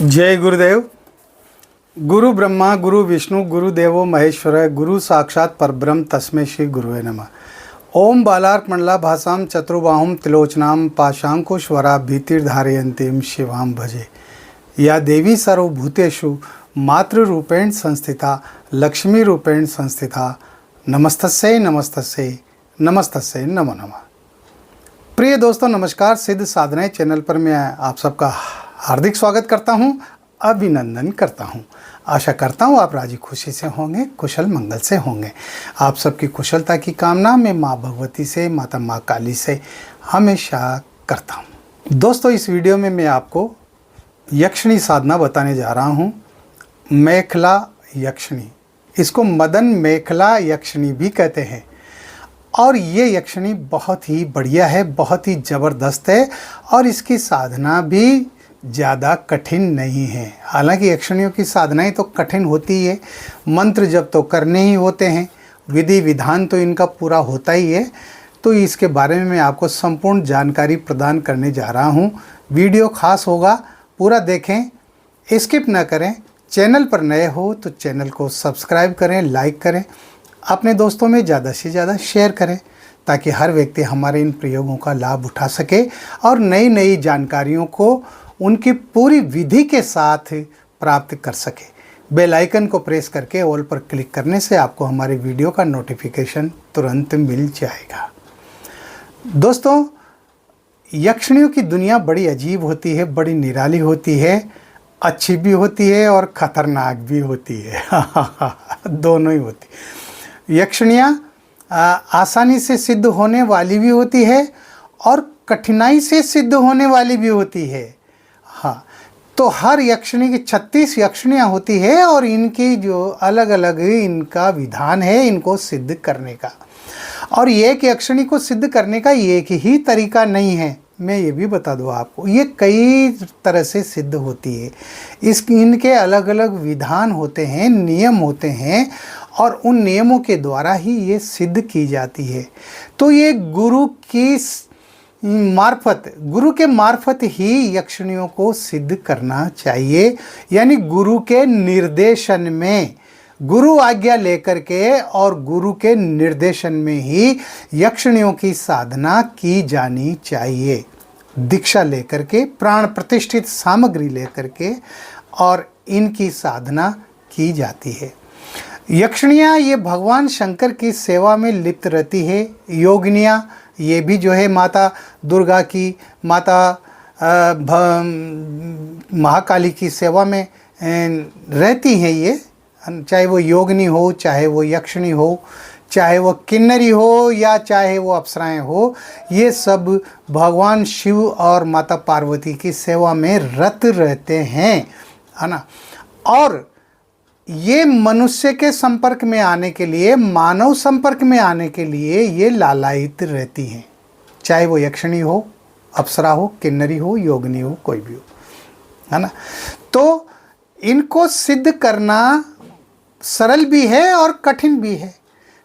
जय गुरुदेव। गुरु ब्रह्मा गुरु विष्णु गुरुदेवो महेश्वर गुरु साक्षात परब्रह्म तस्मै श्री गुरुवे नमः। ओम बालार्कमंडला भासाम चतुर्बाहुं त्रिलोचनां पाशांकुशवरा भीतिर्धारयन्तीं शिवां भजे। या देवी सर्वभूतेषु मातृरूपेण संस्थिता लक्ष्मी रूपेण संस्थिता नमस्तस्यै नमस्तस्यै नमस्तस्यै नमो नमः। प्रिय दोस्तों नमस्कार। सिद्ध साधनाएं चैनल पर मैं आप सबका हार्दिक स्वागत करता हूं, अभिनंदन करता हूं। आशा करता हूं आप राजी खुशी से होंगे, कुशल मंगल से होंगे। आप सबकी कुशलता की कामना मैं माँ भगवती से, माता माँ काली से हमेशा करता हूं। दोस्तों इस वीडियो में मैं आपको यक्षिणी साधना बताने जा रहा हूं। मेखला यक्षिणी, इसको मदन मेखला यक्षिणी भी कहते हैं। और ये यक्षिणी बहुत ही बढ़िया है, बहुत ही ज़बरदस्त है और इसकी साधना भी ज़्यादा कठिन नहीं है। हालांकि यक्षिणियों की साधनाएं तो कठिन होती है, मंत्र जप तो करने ही होते हैं, विधि विधान तो इनका पूरा होता ही है। तो इसके बारे में मैं आपको संपूर्ण जानकारी प्रदान करने जा रहा हूँ। वीडियो खास होगा, पूरा देखें, स्किप ना करें। चैनल पर नए हो तो चैनल को सब्सक्राइब करें, लाइक करें, अपने दोस्तों में ज़्यादा से ज़्यादा शेयर करें ताकि हर व्यक्ति हमारे इन प्रयोगों का लाभ उठा सके और नई नई जानकारियों को उनकी पूरी विधि के साथ प्राप्त कर सके। बेल आइकन को प्रेस करके ऑल पर क्लिक करने से आपको हमारे वीडियो का नोटिफिकेशन तुरंत मिल जाएगा। दोस्तों यक्षिणियों की दुनिया बड़ी अजीब होती है, बड़ी निराली होती है, अच्छी भी होती है और ख़तरनाक भी होती है। दोनों ही होती। यक्षिणियाँ आसानी से सिद्ध होने वाली भी होती है और कठिनाई से सिद्ध होने वाली भी होती है। हाँ, तो हर यक्षिणी की 36 यक्षिणियाँ होती है और इनकी जो अलग अलग इनका विधान है इनको सिद्ध करने का। और एक यक्षिणी को सिद्ध करने का एक ही तरीका नहीं है, मैं ये भी बता दूँ आपको। ये कई तरह से सिद्ध होती है। इनके अलग अलग विधान होते हैं, नियम होते हैं और उन नियमों के द्वारा ही ये सिद्ध की जाती है। तो ये गुरु के मार्फत ही यक्षिणियों को सिद्ध करना चाहिए। यानी गुरु के निर्देशन में, गुरु आज्ञा लेकर के और गुरु के निर्देशन में ही यक्षिणियों की साधना की जानी चाहिए। दीक्षा लेकर के, प्राण प्रतिष्ठित सामग्री लेकर के और इनकी साधना की जाती है। यक्षिणियाँ ये भगवान शंकर की सेवा में लिप्त रहती है। योगिनियाँ ये भी जो है माता दुर्गा की, माता महाकाली की सेवा में रहती हैं। ये चाहे वो योगिनी हो, चाहे वो यक्षिणी हो, चाहे वो किन्नरी हो या चाहे वो अप्सराएं हो, ये सब भगवान शिव और माता पार्वती की सेवा में रत रहते हैं, है ना। और ये मनुष्य के संपर्क में आने के लिए, मानव संपर्क में आने के लिए ये लालायित रहती हैं। चाहे वो यक्षिणी हो, अप्सरा हो, किन्नरी हो, योगिनी हो, कोई भी हो, है ना। तो इनको सिद्ध करना सरल भी है और कठिन भी है।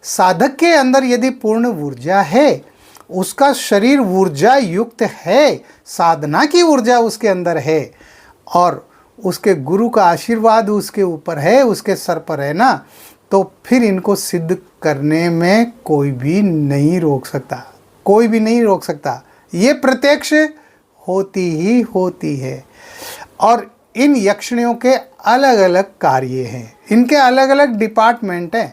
साधक के अंदर यदि पूर्ण ऊर्जा है, उसका शरीर ऊर्जा युक्त है, साधना की ऊर्जा उसके अंदर है और उसके गुरु का आशीर्वाद उसके ऊपर है, उसके सर पर है ना, तो फिर इनको सिद्ध करने में कोई भी नहीं रोक सकता, कोई भी नहीं रोक सकता। ये प्रत्यक्ष होती ही होती है। और इन यक्षिणियों के अलग अलग कार्य हैं, इनके अलग अलग डिपार्टमेंट हैं।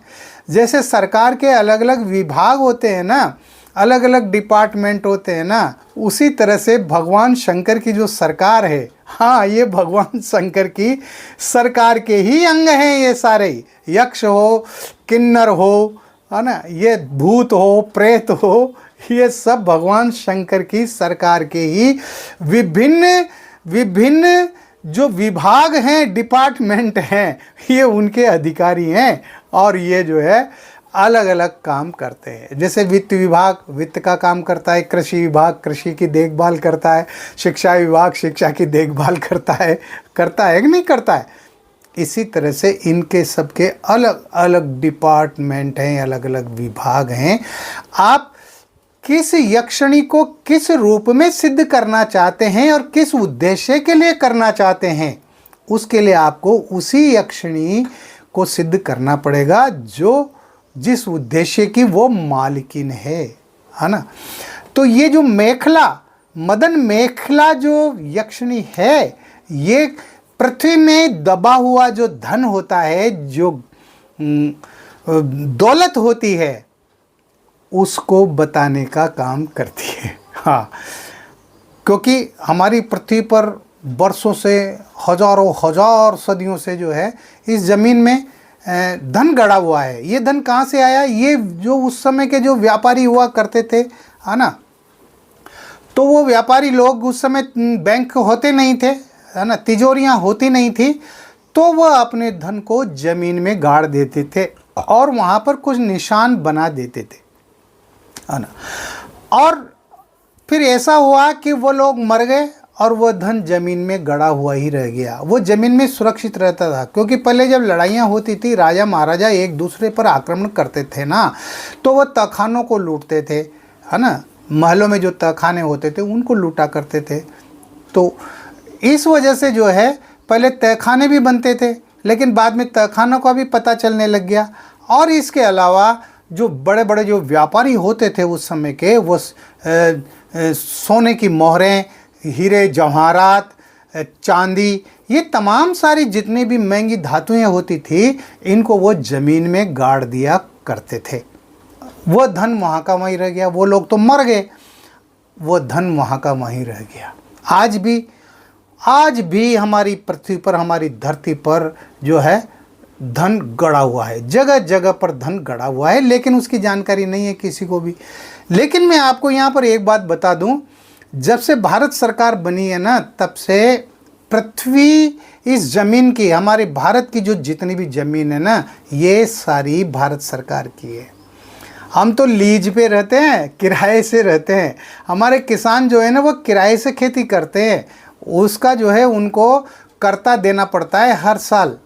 जैसे सरकार के अलग अलग विभाग होते हैं ना, अलग अलग डिपार्टमेंट होते हैं ना, उसी तरह से भगवान शंकर की जो सरकार है, हाँ, ये भगवान शंकर की सरकार के ही अंग हैं ये सारे। यक्ष हो, किन्नर हो, है ना, ये भूत हो, प्रेत हो, ये सब भगवान शंकर की सरकार के ही विभिन्न विभिन्न जो विभाग हैं, डिपार्टमेंट हैं, ये उनके अधिकारी हैं और ये जो है अलग अलग काम करते हैं। जैसे वित्त विभाग वित्त का काम करता है, कृषि विभाग कृषि की देखभाल करता है, शिक्षा विभाग शिक्षा की देखभाल करता है कि नहीं करता है। इसी तरह से इनके सबके अलग अलग डिपार्टमेंट हैं, अलग अलग विभाग हैं। आप किस यक्षिणी को किस रूप में सिद्ध करना चाहते हैं और किस उद्देश्य के लिए करना चाहते हैं, उसके लिए आपको उसी यक्षिणी को सिद्ध करना पड़ेगा जो जिस उद्देश्य की वो मालकिन है ना। तो ये जो मेखला, मदन मेखला जो यक्षिणी है, ये पृथ्वी में दबा हुआ जो धन होता है, जो दौलत होती है, उसको बताने का काम करती है। हाँ, क्योंकि हमारी पृथ्वी पर वर्षों से, हजारों हजार सदियों से जो है इस ज़मीन में धन गड़ा हुआ है। ये धन कहाँ से आया? ये जो उस समय के जो व्यापारी हुआ करते थे, है ना, तो वो व्यापारी लोग उस समय बैंक होते नहीं थे, है ना, तिजोरियाँ होती नहीं थी, तो वह अपने धन को ज़मीन में गाड़ देते थे और वहाँ पर कुछ निशान बना देते थे, है ना। और फिर ऐसा हुआ कि वो लोग मर गए और वो धन ज़मीन में गड़ा हुआ ही रह गया। वो ज़मीन में सुरक्षित रहता था, क्योंकि पहले जब लड़ाइयाँ होती थी, राजा महाराजा एक दूसरे पर आक्रमण करते थे ना, तो वो तहखानों को लूटते थे, है ना। महलों में जो तहखाने होते थे उनको लूटा करते थे। तो इस वजह से जो है पहले तहखाने भी बनते थे, लेकिन बाद में तहखानों का भी पता चलने लग गया। और इसके अलावा जो बड़े बड़े जो व्यापारी होते थे उस समय के, वो सोने की मोहरें, हीरे जवाहरात, चांदी, ये तमाम सारी जितनी भी महंगी धातुएं होती थी, इनको वो ज़मीन में गाड़ दिया करते थे। वो धन वहाँ का वहीं रह गया। वो लोग तो मर गए, वो धन वहाँ का वहीं रह गया। आज भी हमारी पृथ्वी पर, हमारी धरती पर जो है धन गड़ा हुआ है, जगह जगह पर धन गड़ा हुआ है, लेकिन उसकी जानकारी नहीं है किसी को भी। लेकिन मैं आपको यहाँ पर एक बात बता दूँ, जब से भारत सरकार बनी है ना, तब से पृथ्वी, इस ज़मीन की, हमारे भारत की जो जितनी भी ज़मीन है ना, ये सारी भारत सरकार की है। हम तो लीज पे रहते हैं, किराए से रहते हैं। हमारे किसान जो है ना, वो किराए से खेती करते हैं, उसका जो है उनको कर्ता देना पड़ता है, हर साल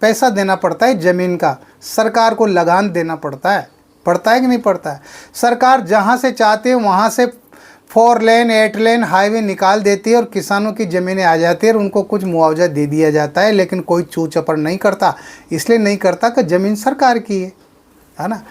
पैसा देना पड़ता है ज़मीन का, सरकार को लगान देना पड़ता है कि नहीं पड़ता है। सरकार जहाँ से चाहते हैं वहाँ से 4 लेन 8 लेन हाईवे निकाल देती है और किसानों की ज़मीनें आ जाती है और उनको कुछ मुआवजा दे दिया जाता है, लेकिन कोई चू चपड़ नहीं करता। इसलिए नहीं करता कि ज़मीन सरकार की है ना।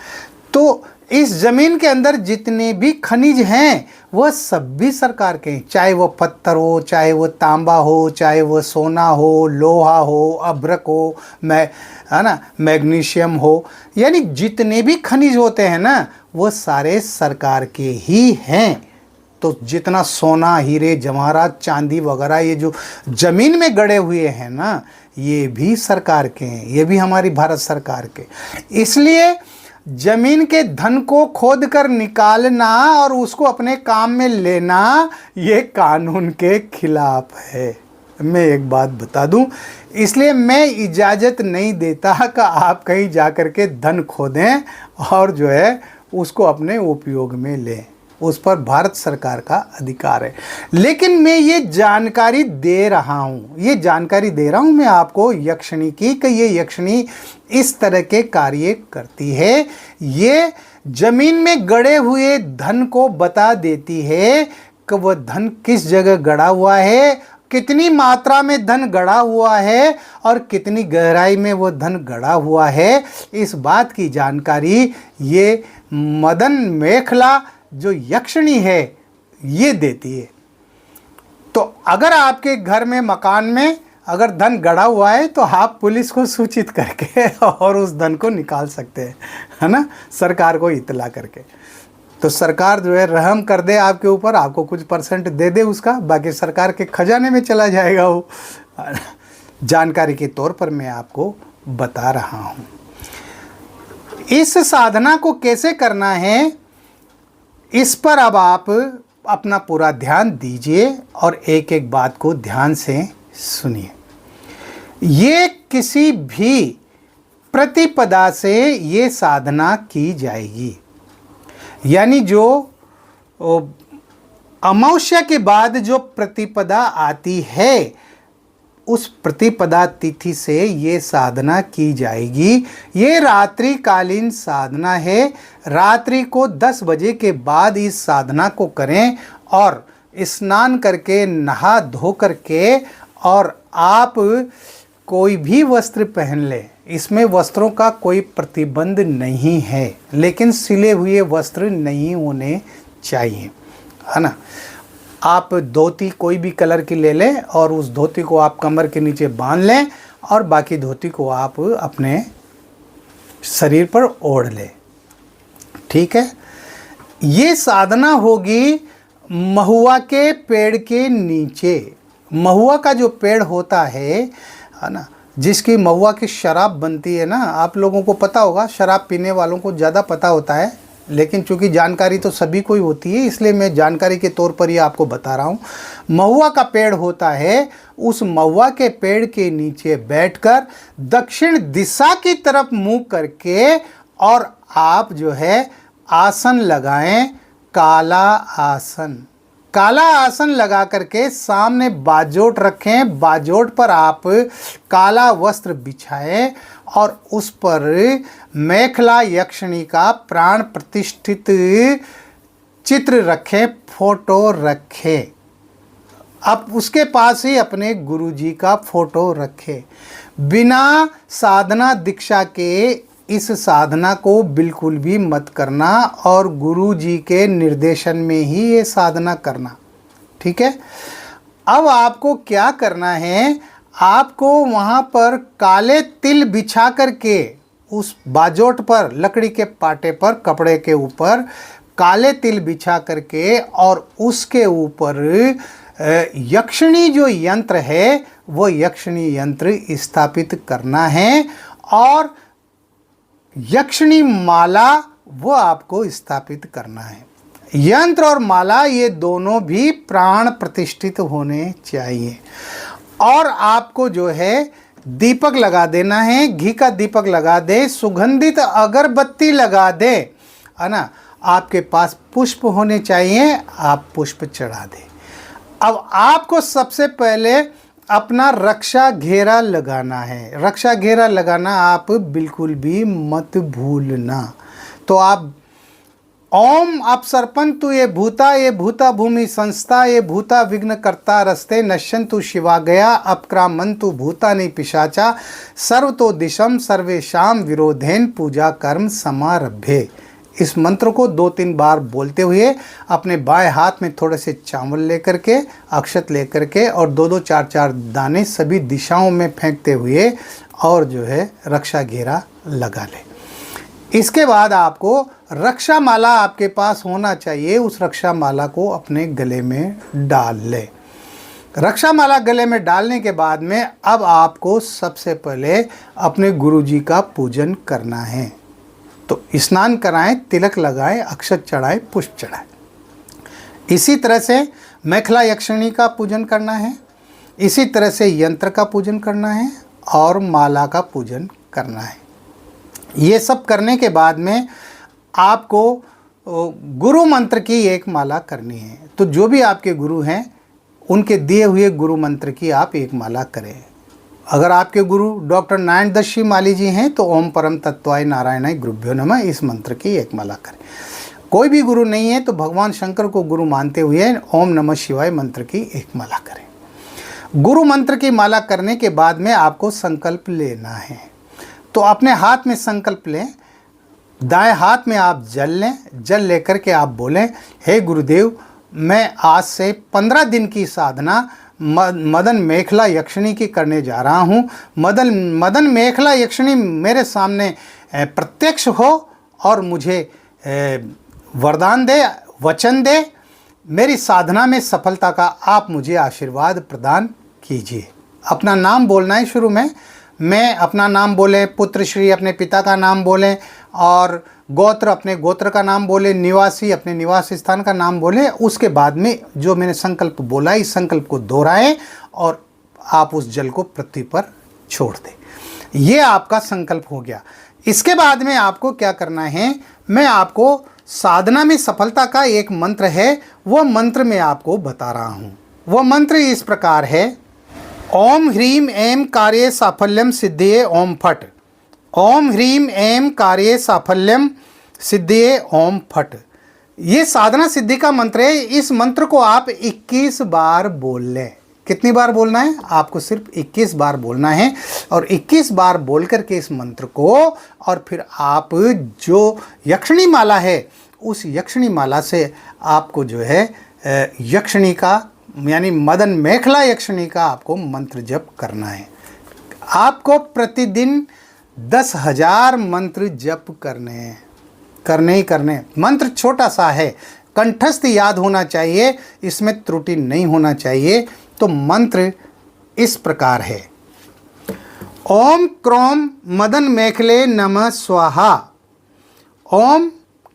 तो इस ज़मीन के अंदर जितने भी खनिज हैं वह सब भी सरकार के हैं, चाहे वो पत्थर हो, चाहे वो तांबा हो, चाहे वो सोना हो, लोहा हो, अभ्रक हो, है ना, मैग्नीशियम हो, यानी जितने भी खनिज होते हैं ना, वो सारे सरकार के ही हैं। तो जितना सोना, हीरे जवाहरात, चांदी वगैरह ये जो ज़मीन में गड़े हुए हैं ना, ये भी सरकार के हैं, ये भी हमारी भारत सरकार के। इसलिए ज़मीन के धन को खोद कर निकालना और उसको अपने काम में लेना, ये कानून के खिलाफ है। मैं एक बात बता दूं, इसलिए मैं इजाज़त नहीं देता कि आप कहीं जाकर के धन खोदें और जो है उसको अपने उपयोग में लें। उस पर भारत सरकार का अधिकार है। लेकिन मैं ये जानकारी दे रहा हूँ मैं आपको यक्षिणी की, कि ये यक्षिणी इस तरह के कार्य करती है। ये जमीन में गड़े हुए धन को बता देती है कि वह धन किस जगह गड़ा हुआ है, कितनी मात्रा में धन गड़ा हुआ है और कितनी गहराई में वो धन गड़ा हुआ है। इस बात की जानकारी ये मदन मेखला जो यक्षिणी है ये देती है। तो अगर आपके घर में, मकान में अगर धन गड़ा हुआ है तो आप पुलिस को सूचित करके और उस धन को निकाल सकते हैं, है ना, सरकार को इत्तला करके। तो सरकार जो है रहम कर दे आपके ऊपर, आपको कुछ % दे दे उसका, बाकी सरकार के खजाने में चला जाएगा वो। जानकारी के तौर पर मैं आपको बता रहा हूँ। इस साधना को कैसे करना है, इस पर अब आप अपना पूरा ध्यान दीजिए और एक एक बात को ध्यान से सुनिए। ये किसी भी प्रतिपदा से ये साधना की जाएगी, यानी जो अमावस्या के बाद जो प्रतिपदा आती है, उस प्रतिपदा तिथि से ये साधना की जाएगी। ये रात्रिकालीन साधना है। रात्रि को 10 बजे के बाद इस साधना को करें और स्नान करके, नहा धो करके और आप कोई भी वस्त्र पहन लें, इसमें वस्त्रों का कोई प्रतिबंध नहीं है, लेकिन सिले हुए वस्त्र नहीं होने चाहिए, है ना। आप धोती कोई भी कलर की ले लें और उस धोती को आप कमर के नीचे बांध लें और बाकी धोती को आप अपने शरीर पर ओढ़ लें, ठीक है। ये साधना होगी महुआ के पेड़ के नीचे। महुआ का जो पेड़ होता है ना, जिसकी महुआ की शराब बनती है ना, आप लोगों को पता होगा, शराब पीने वालों को ज़्यादा पता होता है, लेकिन चूंकि जानकारी तो सभी को ही होती है इसलिए मैं जानकारी के तौर पर ही आपको बता रहा हूँ। महुआ का पेड़ होता है, उस महुआ के पेड़ के नीचे बैठकर दक्षिण दिशा की तरफ मुंह करके और आप जो है आसन लगाएं, काला आसन। काला आसन लगा करके सामने बाजोट रखें, बाजोट पर आप काला वस्त्र बिछाएं और उस पर मेखला यक्षिणी का प्राण प्रतिष्ठित चित्र रखें, फोटो रखें। अब उसके पास ही अपने गुरुजी का फोटो रखें। बिना साधना दीक्षा के इस साधना को बिल्कुल भी मत करना और गुरु जी के निर्देशन में ही ये साधना करना, ठीक है। अब आपको क्या करना है, आपको वहाँ पर काले तिल बिछा करके उस बाजोट पर, लकड़ी के पाटे पर, कपड़े के ऊपर काले तिल बिछा करके और उसके ऊपर यक्षिणी जो यंत्र है वो यक्षिणी यंत्र स्थापित करना है और यक्षिणी माला वो आपको स्थापित करना है। यंत्र और माला ये दोनों भी प्राण प्रतिष्ठित होने चाहिए और आपको जो है दीपक लगा देना है, घी का दीपक लगा दे, सुगंधित अगरबत्ती लगा दे, है ना। आपके पास पुष्प होने चाहिए, आप पुष्प चढ़ा दें। अब आपको सबसे पहले अपना रक्षा घेरा लगाना है। रक्षा घेरा लगाना आप बिल्कुल भी मत भूलना। तो आप ओम अपसर्पन्तु ये भूता भूमि संस्था ये भूता विघ्न कर्ता रस्ते नश्यन्तु शिवा गया अपक्रामन्तु भूतानि पिशाचा सर्वतो दिशम सर्वेशाम विरोधेन पूजा कर्म समारभ्ये। इस मंत्र को 2-3 बार बोलते हुए अपने बाएं हाथ में थोड़े से चावल लेकर के, अक्षत लेकर के और 2-2 4-4 दाने सभी दिशाओं में फेंकते हुए और जो है रक्षा घेरा लगा ले। इसके बाद आपको रक्षा माला आपके पास होना चाहिए, उस रक्षा माला को अपने गले में डाल ले। रक्षा माला गले में डालने के बाद में अब आपको सबसे पहले अपने गुरुजी का पूजन करना है। तो स्नान कराएं, तिलक लगाएं, अक्षत चढ़ाएं, पुष्प चढ़ाएं। इसी तरह से मेखला यक्षिणी का पूजन करना है, इसी तरह से यंत्र का पूजन करना है और माला का पूजन करना है। ये सब करने के बाद में आपको गुरु मंत्र की एक माला करनी है। तो जो भी आपके गुरु हैं उनके दिए हुए गुरु मंत्र की आप एक माला करें। अगर आपके गुरु डॉक्टर नारायण दर्शी माली जी हैं तो ओम परम तत्वाय नारायणाय गुरुभ्यो नमः इस मंत्र की एक माला करें। कोई भी गुरु नहीं है तो भगवान शंकर को गुरु मानते हुए ओम नमः शिवाय मंत्र की एक माला करें। गुरु मंत्र की माला करने के बाद में आपको संकल्प लेना है। तो अपने हाथ में संकल्प लें, दाएं हाथ में आप जल लें, जल लेकर के आप बोलें, हे गुरुदेव मैं आज से 15 दिन की साधना मदन मेखला यक्षिणी की करने जा रहा हूँ। मदन मेखला यक्षिणी मेरे सामने प्रत्यक्ष हो और मुझे वरदान दे, वचन दे, मेरी साधना में सफलता का आप मुझे आशीर्वाद प्रदान कीजिए। अपना नाम बोलना है शुरू में, मैं अपना नाम बोलें, पुत्र श्री अपने पिता का नाम बोलें और गोत्र अपने गोत्र का नाम बोले, निवासी अपने निवास स्थान का नाम बोले। उसके बाद में जो मैंने संकल्प बोला इस संकल्प को दोहराएं और आप उस जल को पृथ्वी पर छोड़ दें। ये आपका संकल्प हो गया। इसके बाद में आपको क्या करना है, मैं आपको साधना में सफलता का एक मंत्र है, वो मंत्र मैं आपको बता रहा हूँ। वो मंत्र इस प्रकार है, ओम ह्रीम ऐं कार्ये साफल्यम सिद्धिये ओम फट। ओम ह्रीम ऐं कार्ये साफल्यम सिद्धिये ओम फट। ये साधना सिद्धि का मंत्र है। इस मंत्र को आप 21 बार बोल लें। कितनी बार बोलना है? आपको सिर्फ 21 बार बोलना है। और 21 बार बोल करके इस मंत्र को, और फिर आप जो यक्षिणी माला है उस यक्षिणी माला से आपको जो है यक्षिणी का यानी मदन मेखला यक्षिणी का आपको मंत्र जप करना है। आपको प्रतिदिन 10,000 मंत्र जप करने ही करने। मंत्र छोटा सा है, कंठस्थ याद होना चाहिए, इसमें त्रुटि नहीं होना चाहिए। तो मंत्र इस प्रकार है, ओम क्रोम मदन मेखले नमः स्वाहा। ओम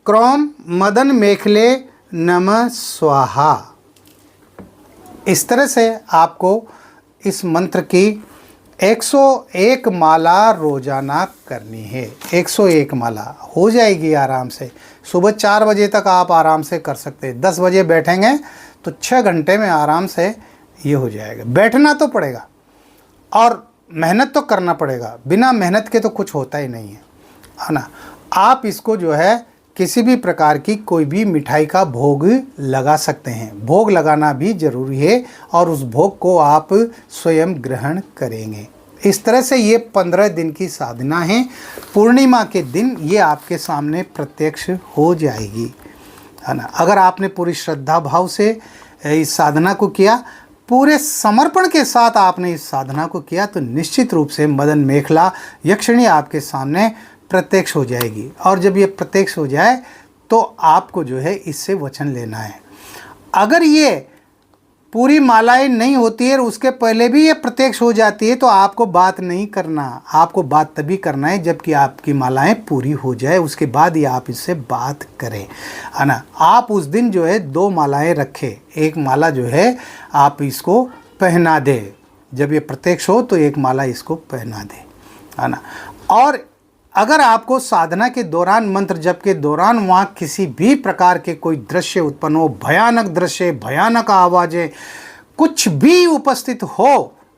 क्रोम मदन मेखले नमः स्वाहा। इस तरह से आपको इस मंत्र की 101 माला रोजाना करनी है। 101 माला हो जाएगी आराम से। सुबह 4 बजे तक आप आराम से कर सकते हैं। 10 बजे बैठेंगे तो 6 घंटे में आराम से ये हो जाएगा। बैठना तो पड़ेगा और मेहनत तो करना पड़ेगा, बिना मेहनत के तो कुछ होता ही नहीं है ना। आप इसको जो है किसी भी प्रकार की कोई भी मिठाई का भोग लगा सकते हैं। भोग लगाना भी जरूरी है और उस भोग को आप स्वयं ग्रहण करेंगे। इस तरह से ये 15 दिन की साधना है। पूर्णिमा के दिन ये आपके सामने प्रत्यक्ष हो जाएगी, है ना। अगर आपने पूरी श्रद्धा भाव से इस साधना को किया, पूरे समर्पण के साथ आपने इस साधना को किया, तो निश्चित रूप से मदन मेखला यक्षिणी आपके सामने प्रत्यक्ष हो जाएगी। और जब ये प्रत्यक्ष हो जाए तो आपको जो है इससे वचन लेना है। अगर ये पूरी मालाएं नहीं होती है और उसके पहले भी ये प्रत्यक्ष हो जाती है तो आपको बात नहीं करना। आपको बात तभी करना है जबकि आपकी मालाएं पूरी हो जाए, उसके बाद ही आप इससे बात करें, है ना। आप उस दिन जो है 2 मालाएं रखें। एक माला जो है आप इसको पहना दे, जब ये प्रत्यक्ष हो तो एक माला इसको पहना दे, है ना। और अगर आपको साधना के दौरान, मंत्र जप के दौरान वहाँ किसी भी प्रकार के कोई दृश्य उत्पन्न हो, भयानक दृश्य, भयानक आवाज़ें कुछ भी उपस्थित हो,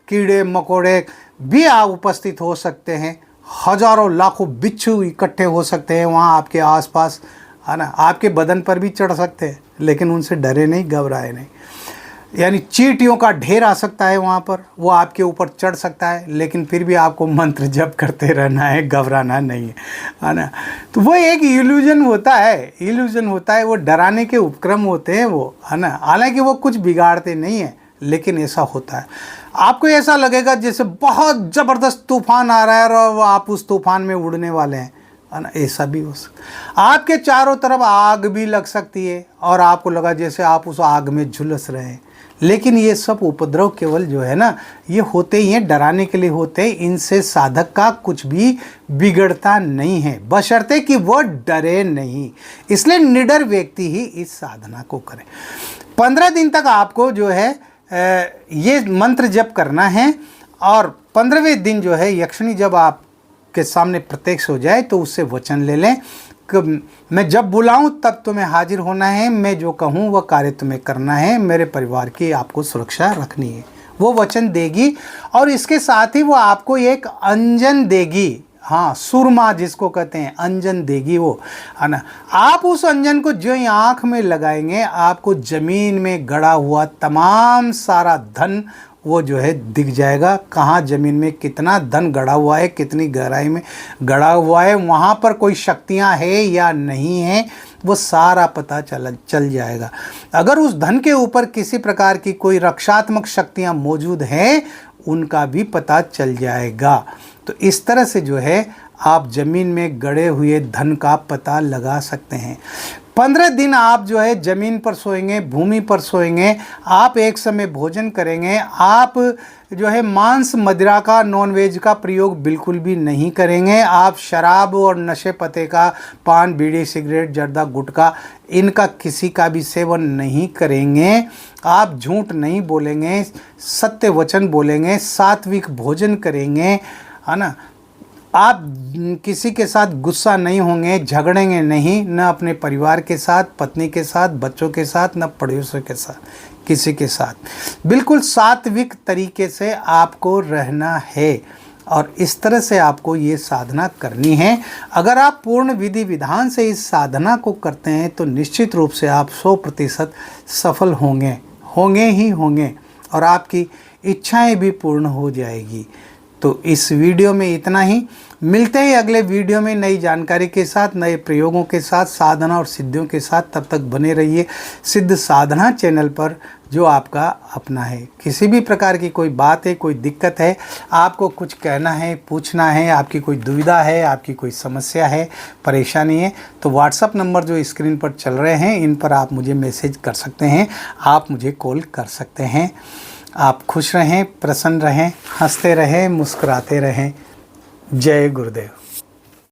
कीड़े मकोड़े भी आप उपस्थित हो सकते हैं, हजारों लाखों बिच्छू इकट्ठे हो सकते हैं वहाँ आपके आसपास, है ना। आपके बदन पर भी चढ़ सकते हैं, लेकिन उनसे डरे नहीं, घबराए नहीं। यानी चींटियों का ढेर आ सकता है वहाँ पर, वो आपके ऊपर चढ़ सकता है, लेकिन फिर भी आपको मंत्र जप करते रहना है, घबराना नहीं है ना। तो वो एक इल्यूजन होता है, वो डराने के उपक्रम होते हैं वो, है ना। हालांकि वो कुछ बिगाड़ते नहीं है, लेकिन ऐसा होता है। आपको ऐसा लगेगा जैसे बहुत ज़बरदस्त तूफान आ रहा है और आप उस तूफान में उड़ने वाले हैं, है ना। ऐसा भी हो सकता। आपके चारों तरफ आग भी लग सकती है और आपको लगा जैसे आप उस आग में झुलस रहे हैं। लेकिन ये सब उपद्रव केवल जो है ना, ये होते ही हैं, डराने के लिए होते हैं। इनसे साधक का कुछ भी बिगड़ता नहीं है, बशर्ते कि वो डरे नहीं। इसलिए निडर व्यक्ति ही इस साधना को करे। 15 दिन तक आपको जो है ये मंत्र जप करना है। और 15वें दिन जो है यक्षिणी जब आपके सामने प्रत्यक्ष हो जाए तो उससे वचन ले लें कि मैं जब बुलाऊं तब तुम्हें हाजिर होना है, मैं जो कहूं वह कार्य तुम्हें करना है, मेरे परिवार की आपको सुरक्षा रखनी है। वो वचन देगी और इसके साथ ही वो आपको एक अंजन देगी। हाँ, सुरमा जिसको कहते हैं, अंजन देगी वो, है ना। आप उस अंजन को जो ही आँख में लगाएंगे, आपको ज़मीन में गड़ा हुआ तमाम सारा धन वो जो है दिख जाएगा। कहाँ ज़मीन में कितना धन गड़ा हुआ है, कितनी गहराई में गड़ा हुआ है, वहाँ पर कोई शक्तियाँ है या नहीं है, वो सारा पता चल जाएगा। अगर उस धन के ऊपर किसी प्रकार की कोई रक्षात्मक शक्तियाँ मौजूद हैं, उनका भी पता चल जाएगा। तो इस तरह से जो है आप ज़मीन में गड़े हुए धन का पता लगा सकते हैं। 15 दिन आप जो है ज़मीन पर सोएंगे, भूमि पर सोएंगे, आप एक समय भोजन करेंगे, आप जो है मांस मदिरा का, नॉनवेज का प्रयोग बिल्कुल भी नहीं करेंगे। आप शराब और नशे पते का, पान बीड़ी सिगरेट जर्दा गुटखा, इनका किसी का भी सेवन नहीं करेंगे। आप झूठ नहीं बोलेंगे, सत्य वचन बोलेंगे, सात्विक भोजन करेंगे, है ना। आप किसी के साथ गुस्सा नहीं होंगे, झगड़ेंगे नहीं, न अपने परिवार के साथ, पत्नी के साथ, बच्चों के साथ, न पड़ोसियों के साथ, किसी के साथ। बिल्कुल सात्विक तरीके से आपको रहना है और इस तरह से आपको ये साधना करनी है। अगर आप पूर्ण विधि विधान से इस साधना को करते हैं तो निश्चित रूप से आप 100% सफल होंगे ही होंगे। और आपकी इच्छाएं भी पूर्ण हो जाएगी। तो इस वीडियो में इतना ही। मिलते हैं अगले वीडियो में नई जानकारी के साथ, नए प्रयोगों के साथ, साधना और सिद्धियों के साथ। तब तक बने रहिए सिद्ध साधना चैनल पर, जो आपका अपना है। किसी भी प्रकार की कोई बात है, कोई दिक्कत है, आपको कुछ कहना है, पूछना है, आपकी कोई दुविधा है, आपकी कोई समस्या है, परेशानी है, तो व्हाट्सअप नंबर जो स्क्रीन पर चल रहे हैं, इन पर आप मुझे मैसेज कर सकते हैं, आप मुझे कॉल कर सकते हैं। आप खुश रहें, प्रसन्न रहें, हंसते रहें, मुस्कुराते रहें। जय गुरुदेव।